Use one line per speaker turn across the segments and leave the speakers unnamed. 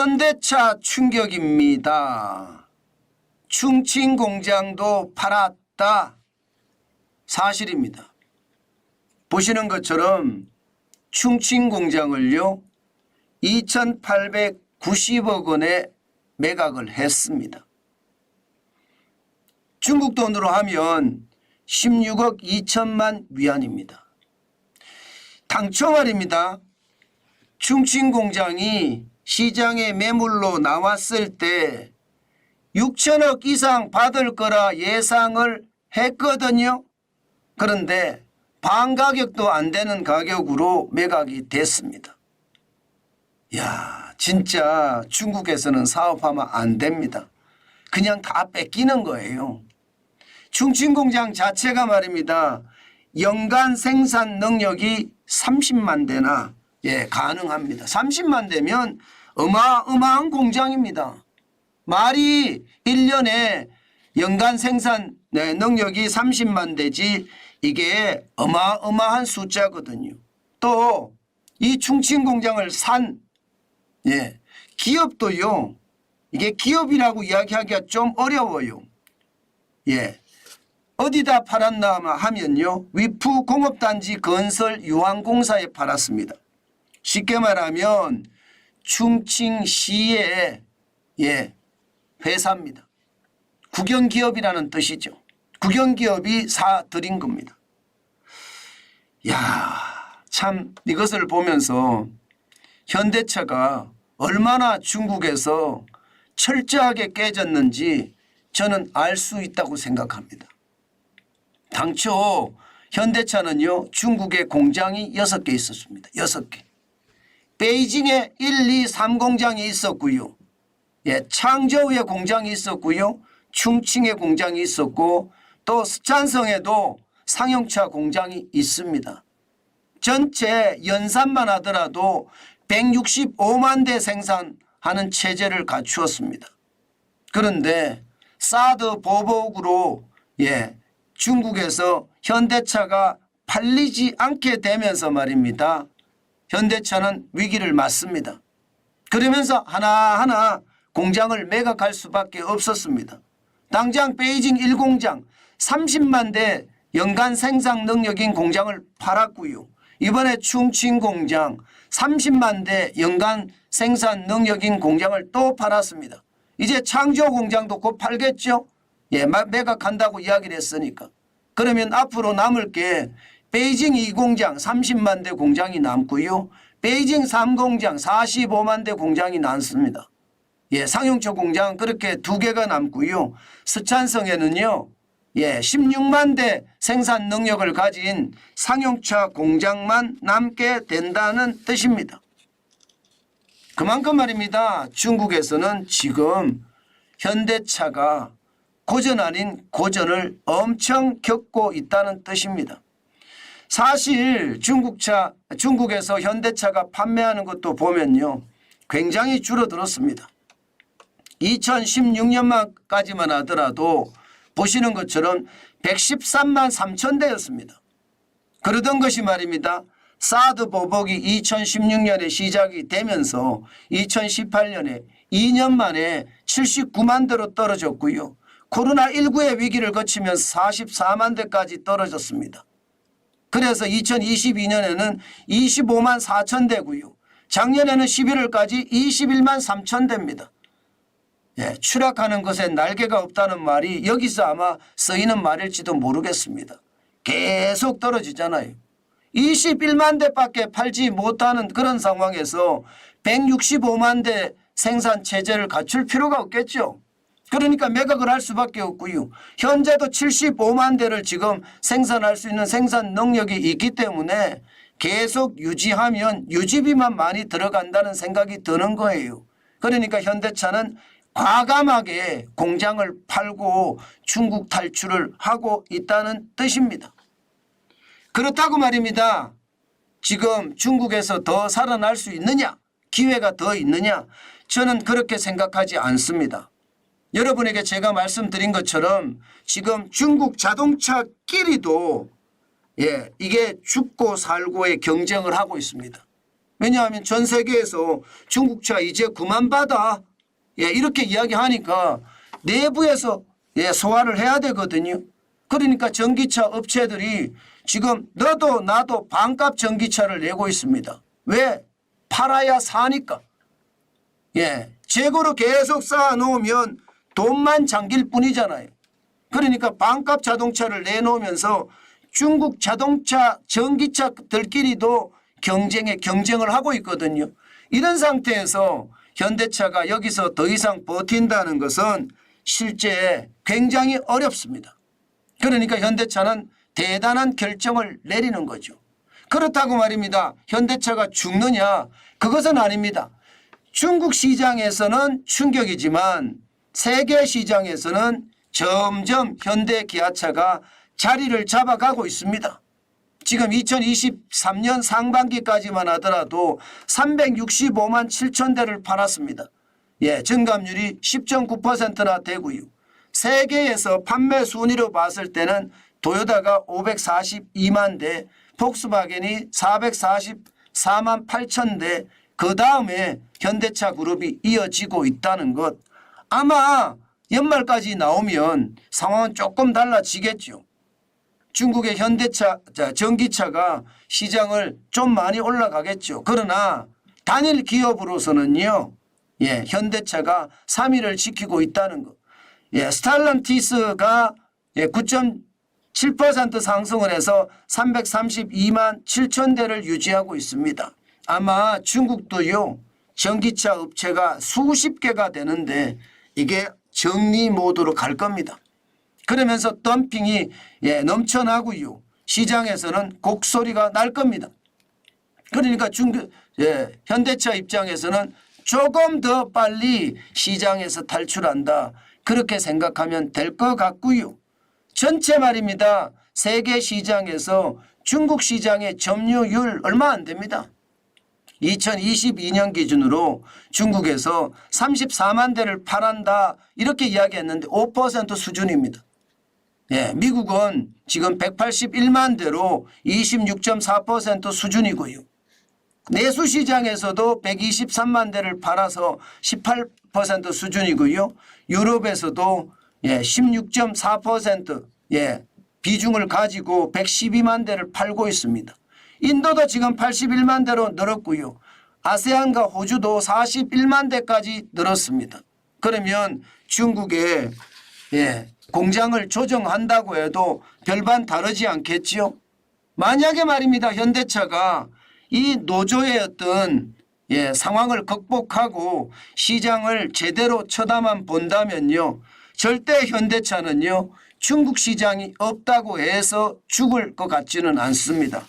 현대차 충격입니다. 충칭 공장도 팔았다. 사실입니다. 보시는 것처럼 충칭 공장을요 2,890억 원에 매각을 했습니다. 중국 돈으로 하면 16억 2천만 위안입니다. 당초 말입니다. 충칭 공장이 시장에 매물로 나왔을 때 6천억 이상 받을 거라 예상을 했거든요. 그런데 반 가격도 안 되는 가격으로 매각이 됐습니다. 야, 진짜 중국에서는 사업하면 안 됩니다. 그냥 다 뺏기는 거예요. 충칭 공장 자체가 말입니다. 연간 생산 능력이 30만 대나 가능합니다. 30만 대면 어마어마한 공장입니다. 말이 1년에 연간 생산 능력이 30만 대지 이게 어마어마한 숫자거든요. 또 이 충칭 공장을 산 기업도요. 이게 기업이라고 이야기하기가 좀 어려워요. 어디다 팔았나 하면요. 위프 공업단지 건설 유황공사에 팔았습니다. 쉽게 말하면 충칭시의 회사입니다. 국영기업이라는 뜻이죠. 국영기업이 사들인 겁니다. 야, 참 이것을 보면서 현대차가 얼마나 중국에서 철저하게 깨졌는지 저는 알 수 있다고 생각합니다. 당초 현대차는요 중국에 공장이 6개 있었습니다. 6개. 베이징에 1, 2, 3 공장이 있었고요. 창저우에 공장이 있었고요. 충칭에 공장이 있었고 또 스촨성에도 상용차 공장이 있습니다. 전체 연산만 하더라도 165만 대 생산하는 체제를 갖추었습니다. 그런데 사드 보복으로 중국에서 현대차가 팔리지 않게 되면서 말입니다. 현대차는 위기를 맞습니다. 그러면서 하나하나 공장을 매각할 수밖에 없었습니다. 당장 베이징 1공장 30만 대 연간 생산 능력인 공장을 팔았고요. 이번에 충칭 공장 30만 대 연간 생산 능력인 공장을 또 팔았습니다. 이제 창조 공장도 곧 팔겠죠. 매각한다고 이야기를 했으니까. 그러면 앞으로 남을 게 베이징 2공장 30만 대 공장이 남고요. 베이징 3공장 45만 대 공장이 남습니다. 상용차 공장은 그렇게 2개가 남고요. 스촨성에는요. 16만 대 생산 능력을 가진 상용차 공장만 남게 된다는 뜻입니다. 그만큼 말입니다. 중국에서는 지금 현대차가 고전 아닌 고전을 엄청 겪고 있다는 뜻입니다. 사실 중국에서 현대차가 판매하는 것도 보면요. 굉장히 줄어들었습니다. 2016년까지만 하더라도 보시는 것처럼 113만 3천 대였습니다. 그러던 것이 말입니다. 사드 보복이 2016년에 시작이 되면서 2018년에 2년 만에 79만 대로 떨어졌고요. 코로나19의 위기를 거치면서 44만 대까지 떨어졌습니다. 그래서 2022년에는 25만 4천 대고요. 작년에는 11월까지 21만 3천 대입니다. 추락하는 것에 날개가 없다는 말이 여기서 아마 쓰이는 말일지도 모르겠습니다. 계속 떨어지잖아요. 21만 대밖에 팔지 못하는 그런 상황에서 165만 대 생산 체제를 갖출 필요가 없겠죠. 그러니까 매각을 할 수밖에 없고요. 현재도 75만 대를 지금 생산할 수 있는 생산 능력이 있기 때문에 계속 유지하면 유지비만 많이 들어간다는 생각이 드는 거예요. 그러니까 현대차는 과감하게 공장을 팔고 중국 탈출을 하고 있다는 뜻입니다. 그렇다고 말입니다. 지금 중국에서 더 살아날 수 있느냐? 기회가 더 있느냐? 저는 그렇게 생각하지 않습니다. 여러분에게 제가 말씀드린 것처럼 지금 중국 자동차끼리도 이게 죽고 살고의 경쟁을 하고 있습니다. 왜냐하면 전 세계에서 중국차 이제 그만 받아. 예, 이렇게 이야기하니까 내부에서 예, 소화를 해야 되거든요. 그러니까 전기차 업체들이 지금 너도 나도 반값 전기차를 내고 있습니다. 왜? 팔아야 사니까. 예, 재고로 계속 쌓아놓으면 돈만 잠길 뿐이잖아요. 그러니까 반값 자동차를 내놓으면서 중국 자동차 전기차들끼리도 경쟁을 하고 있거든요. 이런 상태에서 현대차가 여기서 더 이상 버틴다는 것은 실제 굉장히 어렵습니다. 그러니까 현대차는 대단한 결정을 내리는 거죠. 그렇다고 말입니다. 현대차가 죽느냐? 그것은 아닙니다. 중국 시장에서는 충격이지만 세계 시장에서는 점점 현대 기아차가 자리를 잡아가고 있습니다. 지금 2023년 상반기까지만 하더라도 365만 7천 대를 팔았습니다. 예, 증감률이 10.9%나 되고요. 세계에서 판매 순위로 봤을 때는 도요타가 542만 대, 폭스바겐이 444만 8천 대, 그 다음에 현대차 그룹이 이어지고 있다는 것. 아마 연말까지 나오면 상황은 조금 달라지겠죠. 중국의 현대차, 전기차가 시장을 좀 많이 올라가겠죠. 그러나 단일 기업으로서는요, 예, 현대차가 3위를 지키고 있다는 것. 예, 스탈란티스가 예, 9.7% 상승을 해서 332만 7천 대를 유지하고 있습니다. 아마 중국도요, 전기차 업체가 수십 개가 되는데 이게 정리 모드로 갈 겁니다. 그러면서 덤핑이 예, 넘쳐나고요. 시장에서는 곡소리가 날 겁니다. 그러니까 현대차 입장에서는 조금 더 빨리 시장에서 탈출한다. 그렇게 생각하면 될 것 같고요. 전체 말입니다. 세계 시장에서 중국 시장의 점유율 얼마 안 됩니다. 2022년 기준으로 중국에서 34만 대를 팔한다 이렇게 이야기했는데 5% 수준입니다. 예, 미국은 지금 181만 대로 26.4% 수준이고요. 내수시장에서도 123만 대를 팔아서 18% 수준이고요. 유럽에서도 예, 16.4% 예, 비중을 가지고 112만 대를 팔고 있습니다. 인도도 지금 81만 대로 늘었고요. 아세안과 호주도 41만 대까지 늘었습니다. 그러면 중국의 예, 공장을 조정한다고 해도 별반 다르지 않겠지요. 만약에 말입니다. 현대차가 이 노조의 어떤 예, 상황을 극복하고 시장을 제대로 쳐다만 본다면요. 절대 현대차는요. 중국 시장이 없다고 해서 죽을 것 같지는 않습니다.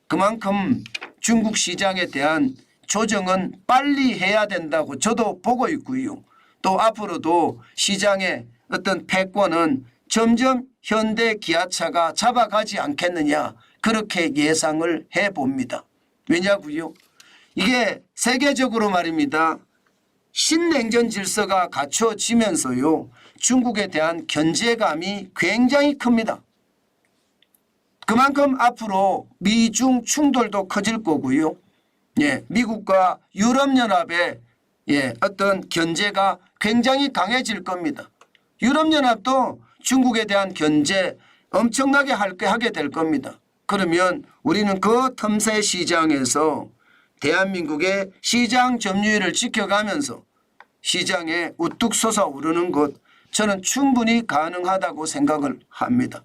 그만큼 중국 시장에 대한 조정은 빨리 해야 된다고 저도 보고 있고요. 또 앞으로도 시장의 어떤 패권은 점점 현대 기아차가 잡아가지 않겠느냐 그렇게 예상을 해봅니다. 왜냐고요? 이게 세계적으로 말입니다. 신냉전 질서가 갖춰지면서요. 중국에 대한 견제감이 굉장히 큽니다. 그만큼 앞으로 미중 충돌도 커질 거고요. 예, 미국과 유럽연합의 예, 어떤 견제가 굉장히 강해질 겁니다. 유럽연합도 중국에 대한 견제 엄청나게 하게 될 겁니다. 그러면 우리는 그 틈새 시장에서 대한민국의 시장 점유율을 지켜가면서 시장에 우뚝 솟아오르는 것 저는 충분히 가능하다고 생각을 합니다.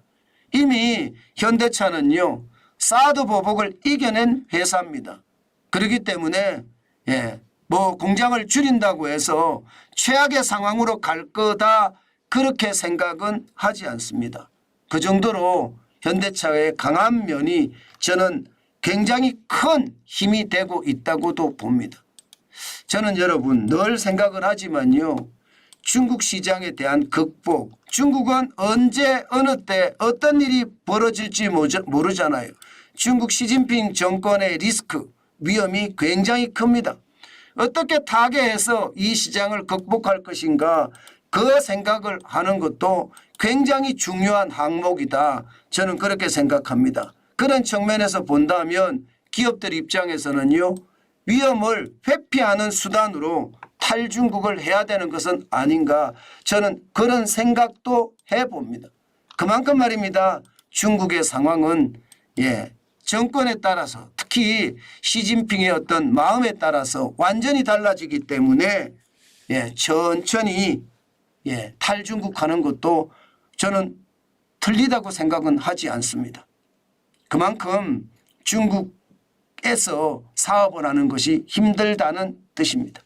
이미 현대차는요. 사드 보복을 이겨낸 회사입니다. 그렇기 때문에 예, 뭐 공장을 줄인다고 해서 최악의 상황으로 갈 거다 그렇게 생각은 하지 않습니다. 그 정도로 현대차의 강한 면이 저는 굉장히 큰 힘이 되고 있다고도 봅니다. 저는 여러분 늘 생각을 하지만요. 중국 시장에 대한 극복, 중국은 언제 어느 때 어떤 일이 벌어질지 모르잖아요. 중국 시진핑 정권의 리스크, 위험이 굉장히 큽니다. 어떻게 타개해서 이 시장을 극복할 것인가 그 생각을 하는 것도 굉장히 중요한 항목이다. 저는 그렇게 생각합니다. 그런 측면에서 본다면 기업들 입장에서는요. 위험을 회피하는 수단으로 탈중국을 해야 되는 것은 아닌가, 저는 그런 생각도 해봅니다. 그만큼 말입니다. 중국의 상황은 정권에 따라서 특히 시진핑의 어떤 마음에 따라서 완전히 달라지기 때문에 천천히 탈중국하는 것도 저는 틀리다고 생각은 하지 않습니다. 그만큼 중국에서 사업을 하는 것이 힘들다는 뜻입니다.